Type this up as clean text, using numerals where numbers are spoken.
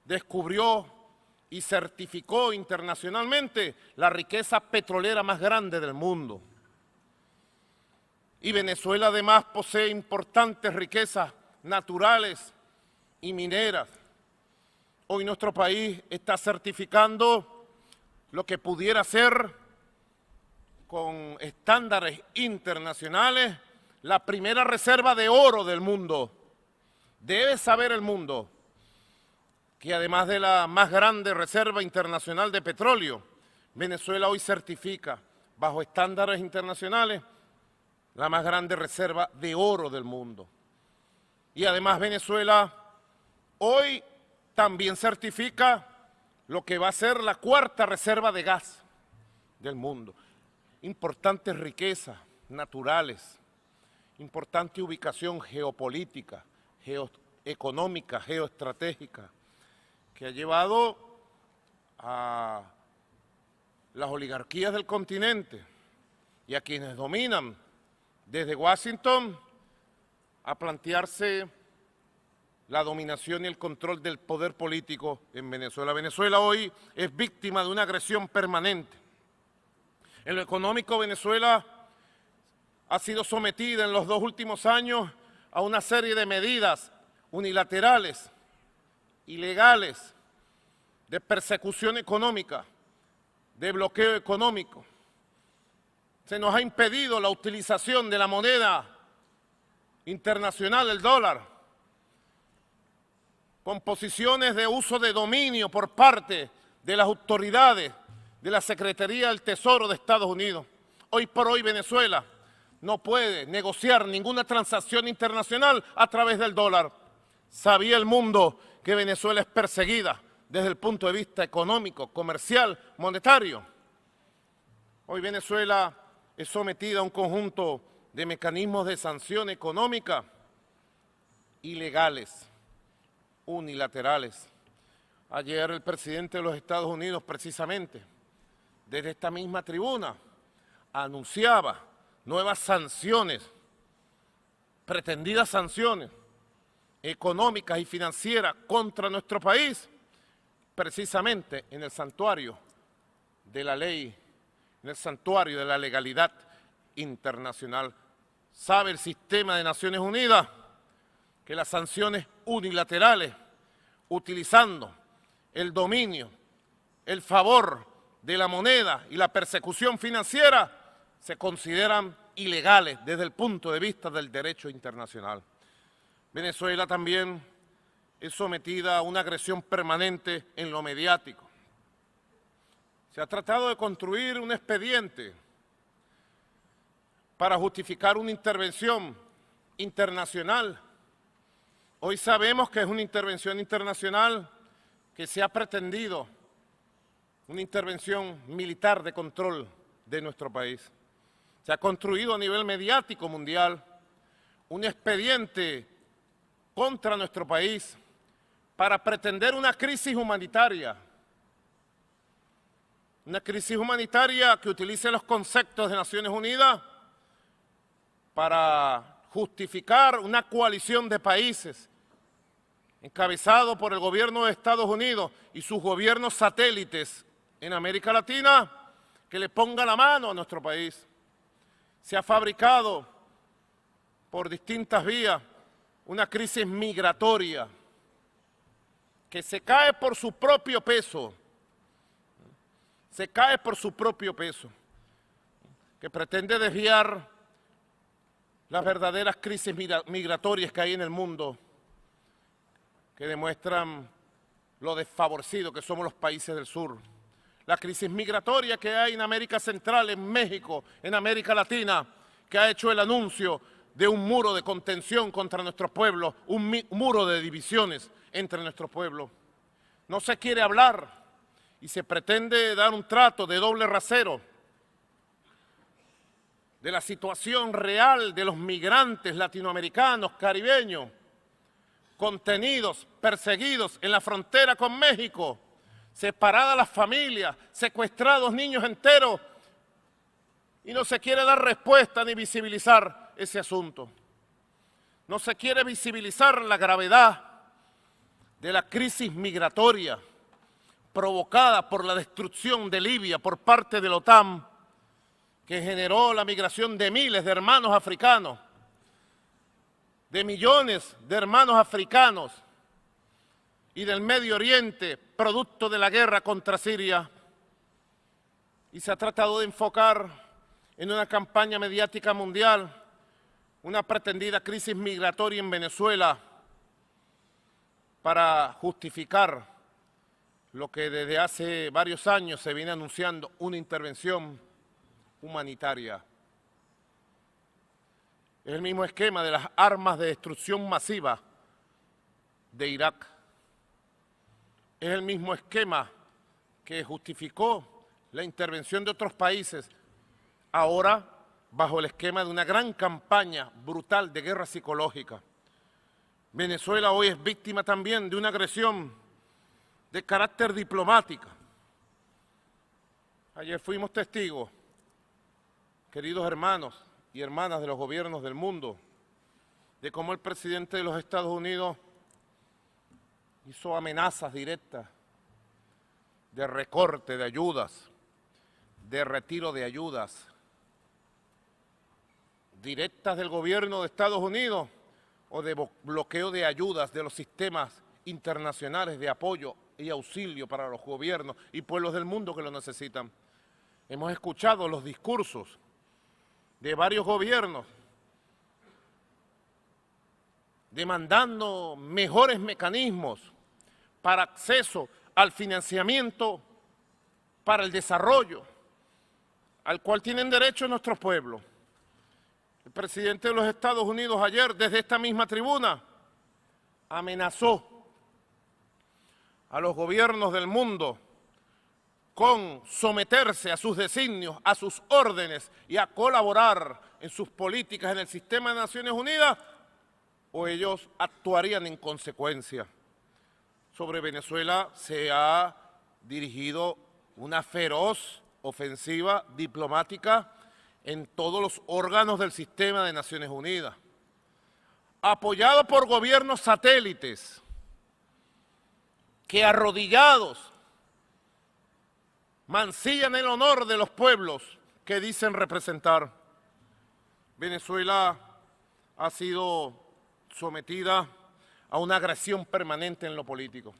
descubrió y certificó internacionalmente la riqueza petrolera más grande del mundo. Y Venezuela además posee importantes riquezas naturales y mineras. Hoy nuestro país está certificando lo que pudiera ser, con estándares internacionales, la primera reserva de oro del mundo. Debe saber el mundo que además de la más grande reserva internacional de petróleo, Venezuela hoy certifica, bajo estándares internacionales, la más grande reserva de oro del mundo. Y además Venezuela hoy también certifica lo que va a ser la cuarta reserva de gas del mundo. Importantes riquezas naturales, importante ubicación geopolítica, geoeconómica, geoestratégica, que ha llevado a las oligarquías del continente y a quienes dominan desde Washington a plantearse la dominación y el control del poder político en Venezuela. Venezuela hoy es víctima de una agresión permanente. En lo económico, Venezuela ha sido sometida en los 2 últimos años a una serie de medidas unilaterales, ilegales, de persecución económica, de bloqueo económico. Se nos ha impedido la utilización de la moneda internacional, el dólar, con posiciones de uso de dominio por parte de las autoridades de la Secretaría del Tesoro de Estados Unidos. Hoy por hoy Venezuela no puede negociar ninguna transacción internacional a través del dólar. Sabía el mundo que Venezuela es perseguida desde el punto de vista económico, comercial, monetario. Hoy Venezuela es sometida a un conjunto de mecanismos de sanción económica ilegales, unilaterales. Ayer el presidente de los Estados Unidos, precisamente, desde esta misma tribuna, anunciaba nuevas sanciones, pretendidas sanciones económicas y financieras contra nuestro país, precisamente en el santuario de la ley, en el santuario de la legalidad internacional. ¿Sabe el sistema de Naciones Unidas que las sanciones unilaterales, utilizando el dominio, el favor de la moneda y la persecución financiera, se consideran ilegales desde el punto de vista del derecho internacional? Venezuela también es sometida a una agresión permanente en lo mediático. Se ha tratado de construir un expediente para justificar una intervención internacional. Hoy sabemos que es una intervención internacional que se ha pretendido, una intervención militar de control de nuestro país. Se ha construido a nivel mediático mundial un expediente contra nuestro país para pretender una crisis humanitaria que utilice los conceptos de Naciones Unidas para justificar una coalición de países encabezado por el gobierno de Estados Unidos y sus gobiernos satélites en América Latina, que le ponga la mano a nuestro país. Se ha fabricado por distintas vías una crisis migratoria que se cae por su propio peso, que pretende desviar las verdaderas crisis migratorias que hay en el mundo, que demuestran lo desfavorecidos que somos los países del sur. La crisis migratoria que hay en América Central, en México, en América Latina, que ha hecho el anuncio de un muro de contención contra nuestro pueblo, un muro de divisiones entre nuestro pueblo. No se quiere hablar y se pretende dar un trato de doble rasero de la situación real de los migrantes latinoamericanos, caribeños, contenidos, perseguidos en la frontera con México, separadas las familias, secuestrados niños enteros, y no se quiere dar respuesta ni visibilizar ese asunto. No se quiere visibilizar la gravedad de la crisis migratoria provocada por la destrucción de Libia por parte de la OTAN, que generó la migración de miles de hermanos africanos, de millones de hermanos africanos y del Medio Oriente, producto de la guerra contra Siria, y se ha tratado de enfocar en una campaña mediática mundial una pretendida crisis migratoria en Venezuela para justificar lo que desde hace varios años se viene anunciando, una intervención humanitaria. Es el mismo esquema de las armas de destrucción masiva de Irak. Es el mismo esquema que justificó la intervención de otros países, ahora bajo el esquema de una gran campaña brutal de guerra psicológica. Venezuela hoy es víctima también de una agresión de carácter diplomático. Ayer fuimos testigos, queridos hermanos y hermanas de los gobiernos del mundo, de cómo el presidente de los Estados Unidos hizo amenazas directas de recorte de ayudas, de retiro de ayudas directas del gobierno de Estados Unidos o de bloqueo de ayudas de los sistemas internacionales de apoyo y auxilio para los gobiernos y pueblos del mundo que lo necesitan. Hemos escuchado los discursos de varios gobiernos demandando mejores mecanismos para acceso al financiamiento para el desarrollo al cual tienen derecho nuestros pueblos. El presidente de los Estados Unidos ayer, desde esta misma tribuna, amenazó a los gobiernos del mundo con someterse a sus designios, a sus órdenes y a colaborar en sus políticas en el sistema de Naciones Unidas, o ellos actuarían en consecuencia. Sobre Venezuela se ha dirigido una feroz ofensiva diplomática en todos los órganos del sistema de Naciones Unidas, apoyado por gobiernos satélites que arrodillados mancillan el honor de los pueblos que dicen representar. Venezuela ha sido sometida a una agresión permanente en lo político.